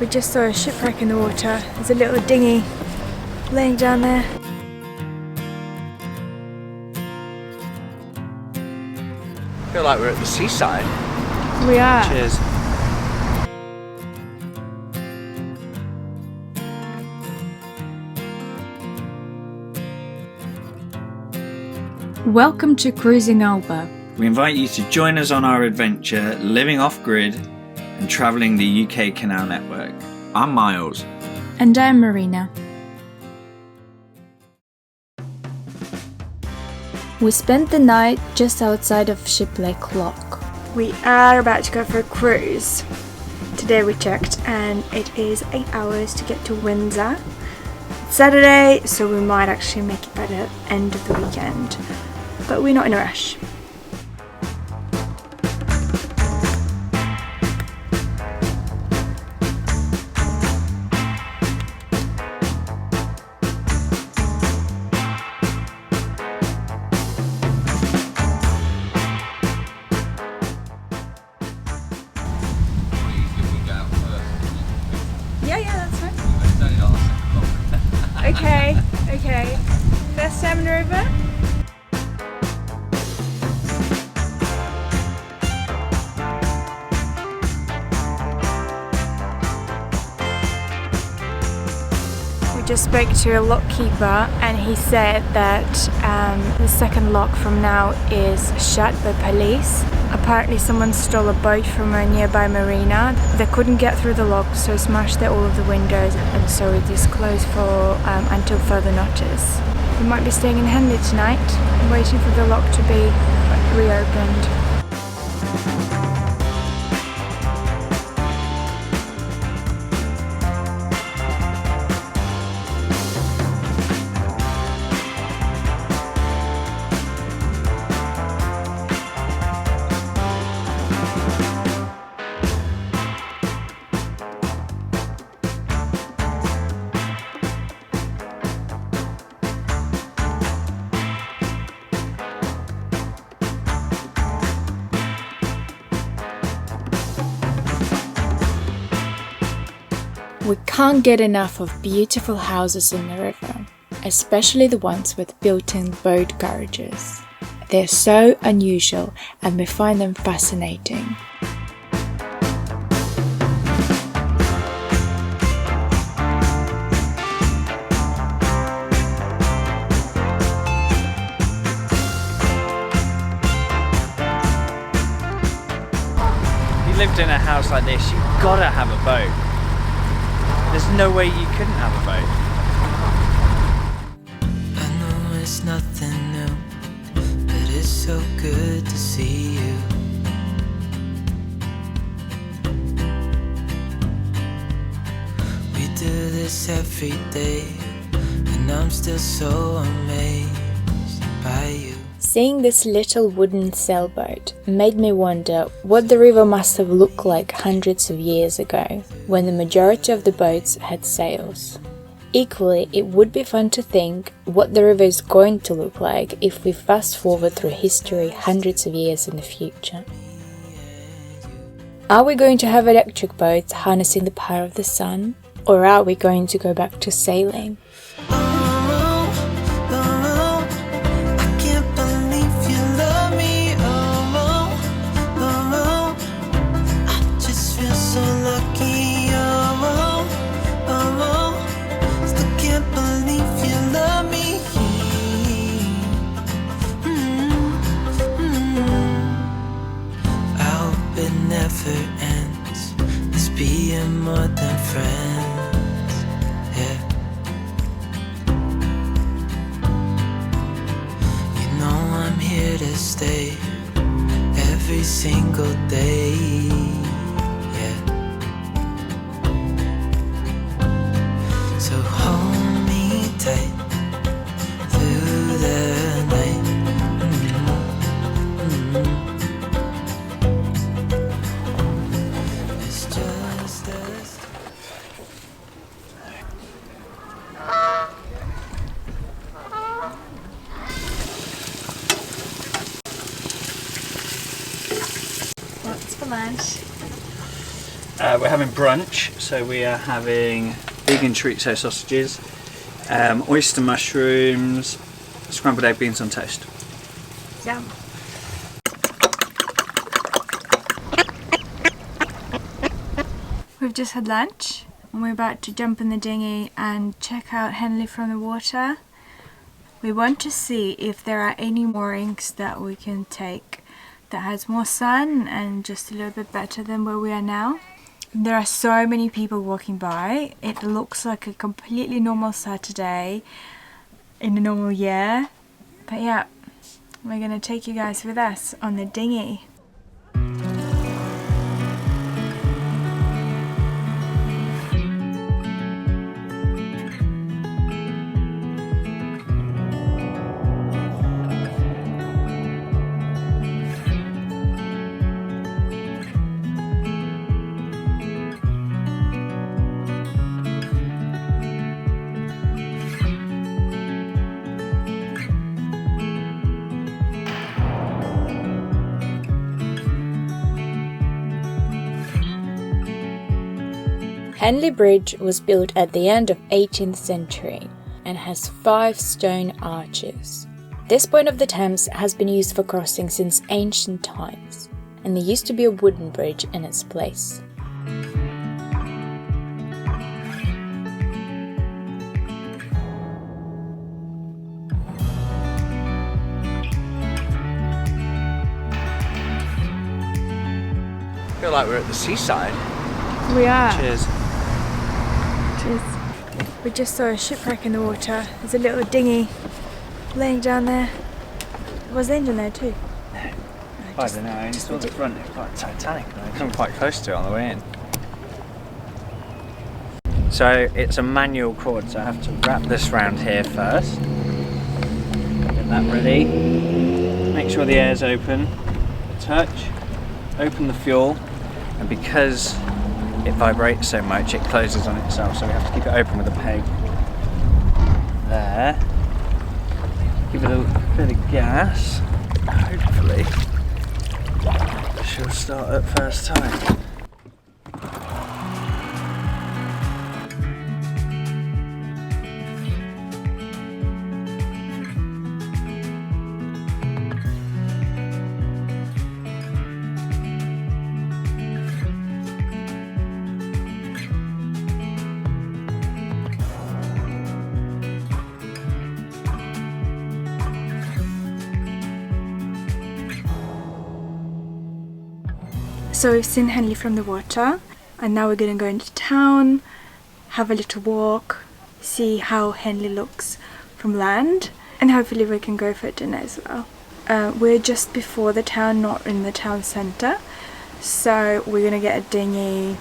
We just saw a shipwreck in the water. There's a little dinghy laying down there. I feel like we're at the seaside. We are. Cheers. Welcome to Cruising Alba. We invite you to join us on our adventure living off-grid and travelling the UK canal network. I'm Miles. And I'm Marina. We spent the night just outside of Shiplake Lock. We are about to go for a cruise. Today we checked and it is 8 hours to get to Windsor. It's Saturday, so we might actually make it by the end of the weekend. But we're not in a rush. Yeah, that's fine. Okay. First time in the river? We just spoke to a lock keeper and he said that the second lock from now is shut by police. Apparently someone stole a boat from a nearby marina. They couldn't get through the lock, so smashed all of the windows, and so it is closed for until further notice. We might be staying in Henley tonight, waiting for the lock to be reopened. We can't get enough of beautiful houses in the river, especially the ones with built-in boat garages. They're so unusual and we find them fascinating. If you lived in a house like this, you've got to have a boat. There's no way you couldn't have a boat. I know it's nothing new, but it's so good to see you. We do this every day, and I'm still so amazed by you. Seeing this little wooden sailboat made me wonder what the river must have looked like hundreds of years ago, when the majority of the boats had sails. Equally, it would be fun to think what the river is going to look like if we fast forward through history hundreds of years in the future. Are we going to have electric boats harnessing the power of the sun, or are we going to go back to sailing? Ends. Let's be more than friends, yeah. You know I'm here to stay every single day, yeah. So hold me tight through the night. What's for lunch? We're having brunch, so we are having vegan chorizo sausages, oyster mushrooms, scrambled egg, beans on toast. Yum. We've just had lunch and we're about to jump in the dinghy and check out Henley from the water. We want to see if there are any moorings that we can take that has more sun and just a little bit better than where we are now. There are so many people walking by. It looks like a completely normal Saturday in a normal year. But yeah, we're gonna take you guys with us on the dinghy. Henley Bridge was built at the end of 18th century and has 5 stone arches. This point of the Thames has been used for crossing since ancient times, and there used to be a wooden bridge in its place. I feel like we're at the seaside. We are. Cheers. Cheers. We just saw a shipwreck in the water. There's a little dinghy laying down there. Was the engine there too? I don't know, I only saw the front, it was like Titanic. I come quite close to it on the way in. So it's a manual cord, so I have to wrap this round here first. Get that ready. Make sure the air's open. Touch. Open the fuel. And because it vibrates so much, it closes on itself, so we have to keep it open with a peg. There. Give it a bit of gas. Hopefully she'll start at first time. So we've seen Henley from the water and now we're going to go into town, have a little walk, see how Henley looks from land, and hopefully we can go for dinner as well. We're just before the town, not in the town centre, so we're going to get a dinghy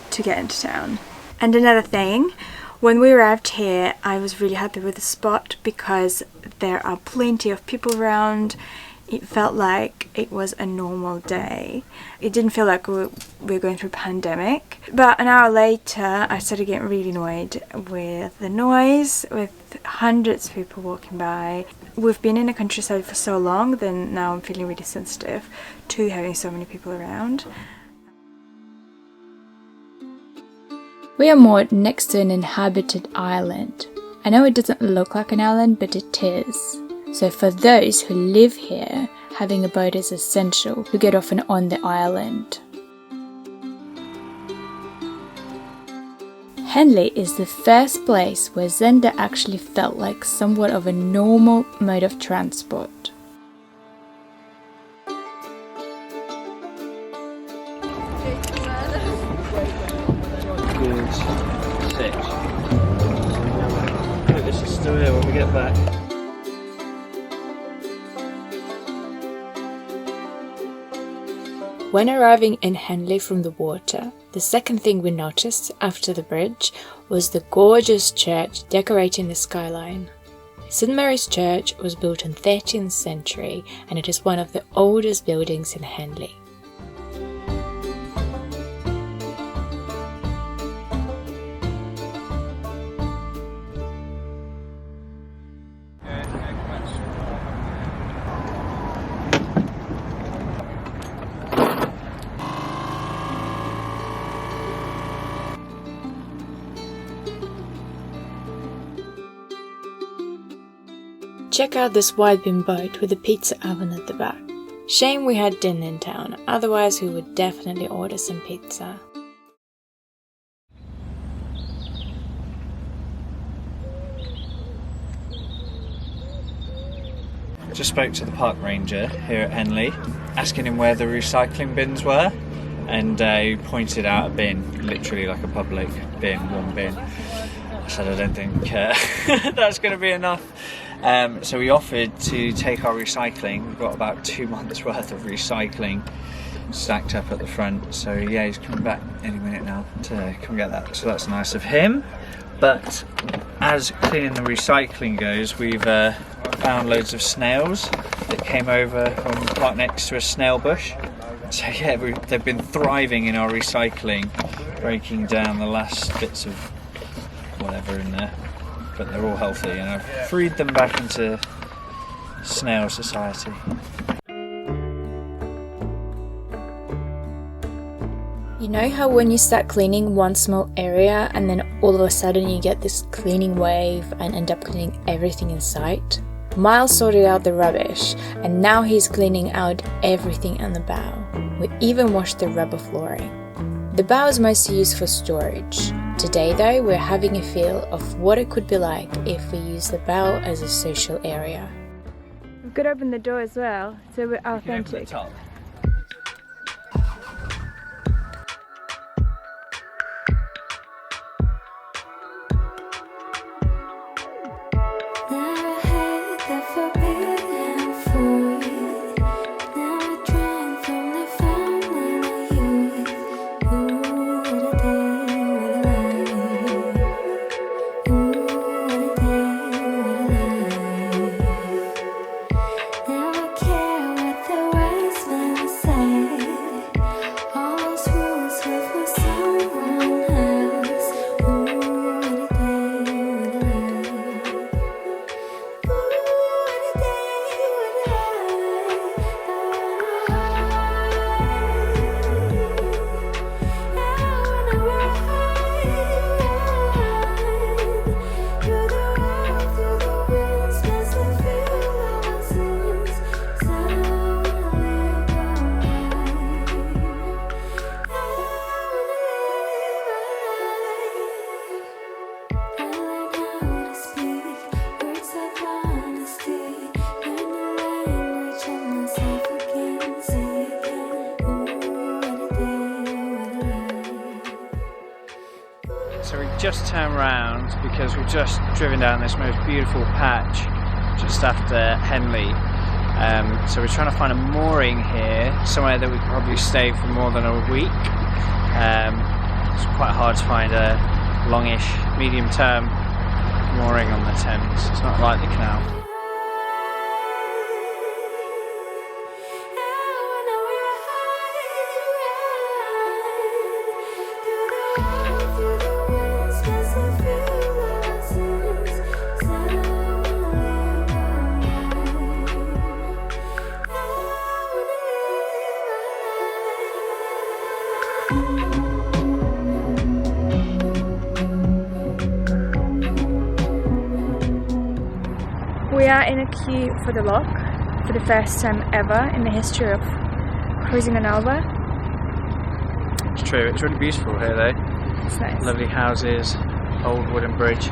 to get into town. And another thing, when we arrived here I was really happy with the spot because there are plenty of people around. It felt like it was a normal day. It didn't feel like we were going through a pandemic. But an hour later, I started getting really annoyed with the noise, with hundreds of people walking by. We've been in the countryside for so long, then now I'm feeling really sensitive to having so many people around. We are moored next to an inhabited island. I know it doesn't look like an island, but it is. So for those who live here, having a boat is essential to get off and on the island. Henley is the first place where Zenda actually felt like somewhat of a normal mode of transport. Good. 6. Hope this is still here when we get back. When arriving in Henley from the water, the second thing we noticed after the bridge was the gorgeous church decorating the skyline. St. Mary's Church was built in 13th century and it is one of the oldest buildings in Henley. Check out this wide beam boat with a pizza oven at the back. Shame we had dinner in town, otherwise we would definitely order some pizza. Just spoke to the park ranger here at Henley, asking him where the recycling bins were, and he pointed out a bin, literally like a public bin, one bin. I said I don't think that's going to be enough. So we offered to take our recycling. We've got about 2 months worth of recycling stacked up at the front. So yeah, he's coming back any minute now to come get that. So that's nice of him. But as cleaning the recycling goes, we've found loads of snails that came over from right next to a snail bush. So yeah, they've been thriving in our recycling, breaking down the last bits of whatever in there. But they're all healthy, and I've freed them back into snail society. You know how when you start cleaning one small area and then all of a sudden you get this cleaning wave and end up cleaning everything in sight? Miles sorted out the rubbish and now he's cleaning out everything on the bow. We even washed the rubber flooring. The bow is mostly used for storage. Today though, we're having a feel of what it could be like if we use the bow as a social area. We've got to open the door as well, so we're authentic. So we just turned round because we've just driven down this most beautiful patch just after Henley. So we're trying to find a mooring here, somewhere that we could probably stay for more than a week. It's quite hard to find a longish, medium-term mooring on the Thames. It's not like the canal. We are in a queue for the lock for the first time ever in the history of cruising on Alba. It's true, it's really beautiful here though. It's nice. Lovely houses, old wooden bridge.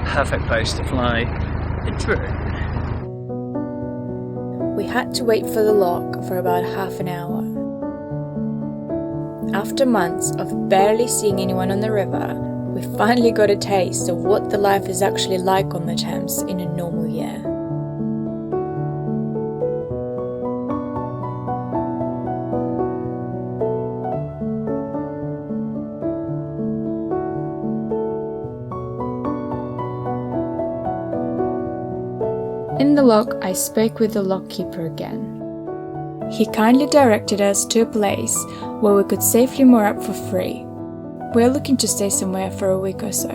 Perfect place to fly a drone. We had to wait for the lock for about half an hour. After months of barely seeing anyone on the river, we finally got a taste of what the life is actually like on the Thames in a normal year. In the lock, I spoke with the lockkeeper again. He kindly directed us to a place where we could safely moor up for free. We're looking to stay somewhere for a week or so.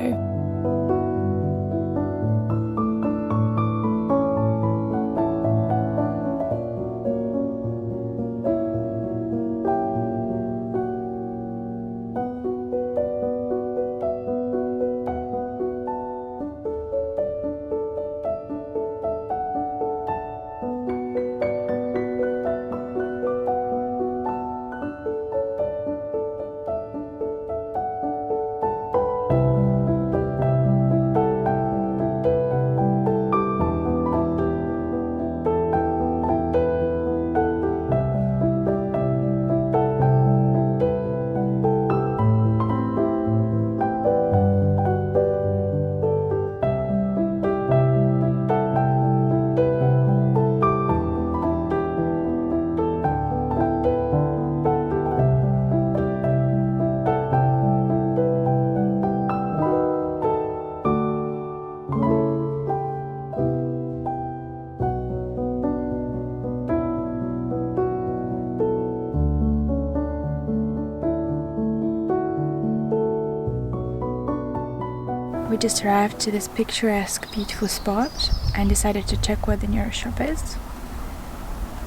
We just arrived to this picturesque, beautiful spot and decided to check where the nearest shop is.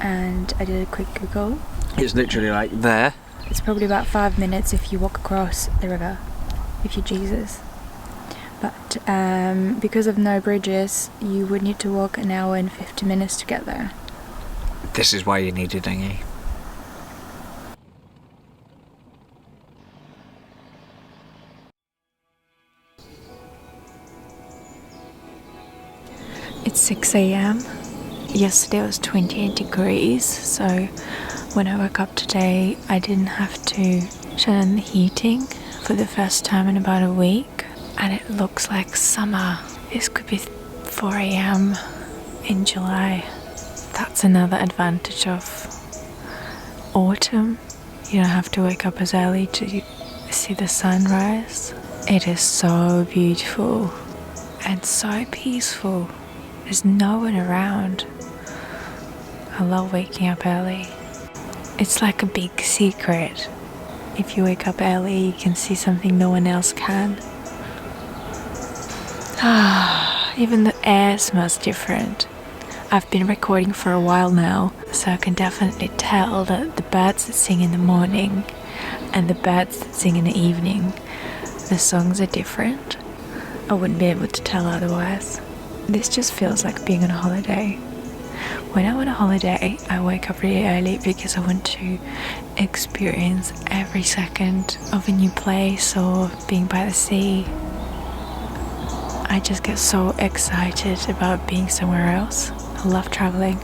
And I did a quick Google. It's literally like there. It's probably about 5 minutes if you walk across the river, if you're Jesus. But because of no bridges, you would need to walk an hour and 50 minutes to get there. This is why you need a dinghy. It's 6 a.m. Yesterday was 28 degrees, so when I woke up today, I didn't have to turn on the heating for the first time in about a week. And it looks like summer. This could be 4 a.m. in July. That's another advantage of autumn. You don't have to wake up as early to see the sunrise. It is so beautiful and so peaceful. There's no one around. I love waking up early. It's like a big secret. If you wake up early, you can see something no one else can. Even the air smells different. I've been recording for a while now, so I can definitely tell that the birds that sing in the morning and the birds that sing in the evening, the songs are different. I wouldn't be able to tell otherwise. This just feels like being on a holiday. When I'm on a holiday, I wake up really early because I want to experience every second of a new place or being by the sea. I just get so excited about being somewhere else. I love traveling.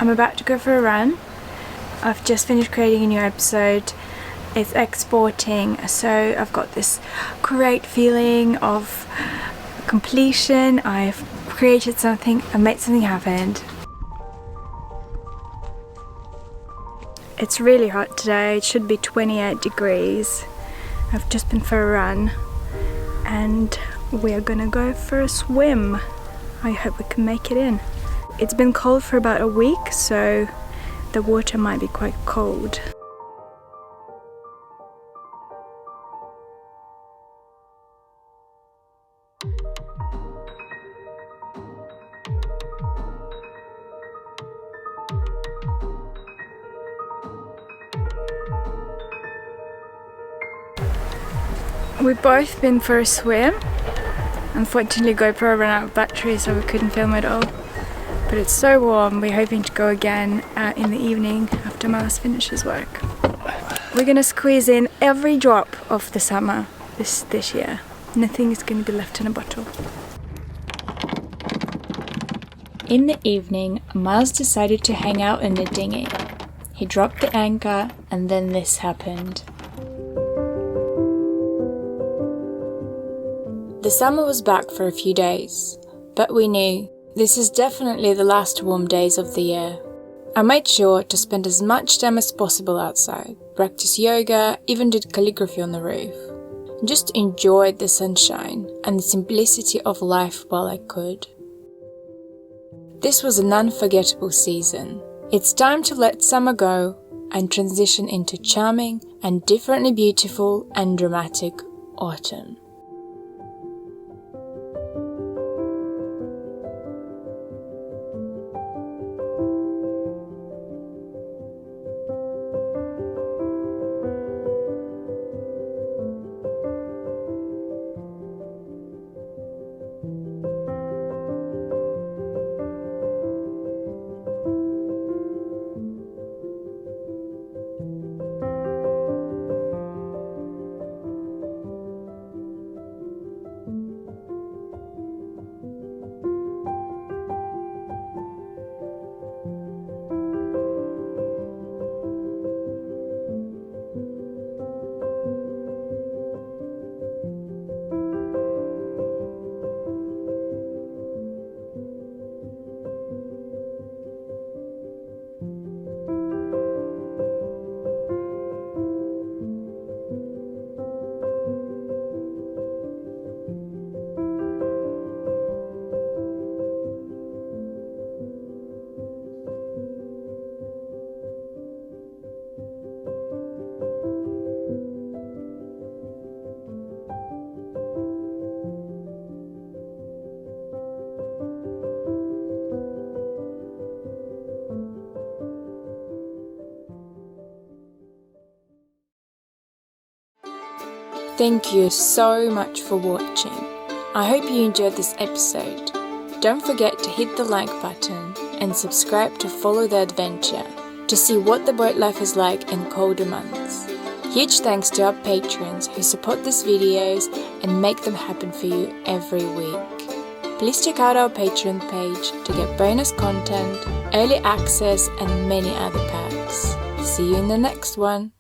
I'm about to go for a run. I've just finished creating a new episode. It's exporting, so I've got this great feeling of completion. I've created something, I've made something happen. It's really hot today. It should be 28 degrees. I've just been for a run and we're gonna go for a swim. I hope we can make it in. It's been cold for about a week, so the water might be quite cold. We've both been for a swim. Unfortunately, GoPro ran out of battery, so we couldn't film it all. But it's so warm, we're hoping to go again in the evening after Miles finishes work. We're gonna squeeze in every drop of the summer this year. Nothing is gonna be left in a bottle. In the evening, Miles decided to hang out in the dinghy. He dropped the anchor and then this happened. The summer was back for a few days, but we knew this is definitely the last warm days of the year. I made sure to spend as much time as possible outside, practice yoga, even did calligraphy on the roof. Just enjoyed the sunshine and the simplicity of life while I could. This was an unforgettable season. It's time to let summer go and transition into charming and differently beautiful and dramatic autumn. Thank you so much for watching. I hope you enjoyed this episode. Don't forget to hit the like button and subscribe to follow the adventure to see what the boat life is like in colder months. Huge thanks to our patrons who support these videos and make them happen for you every week. Please check out our Patreon page to get bonus content, early access and many other perks. See you in the next one.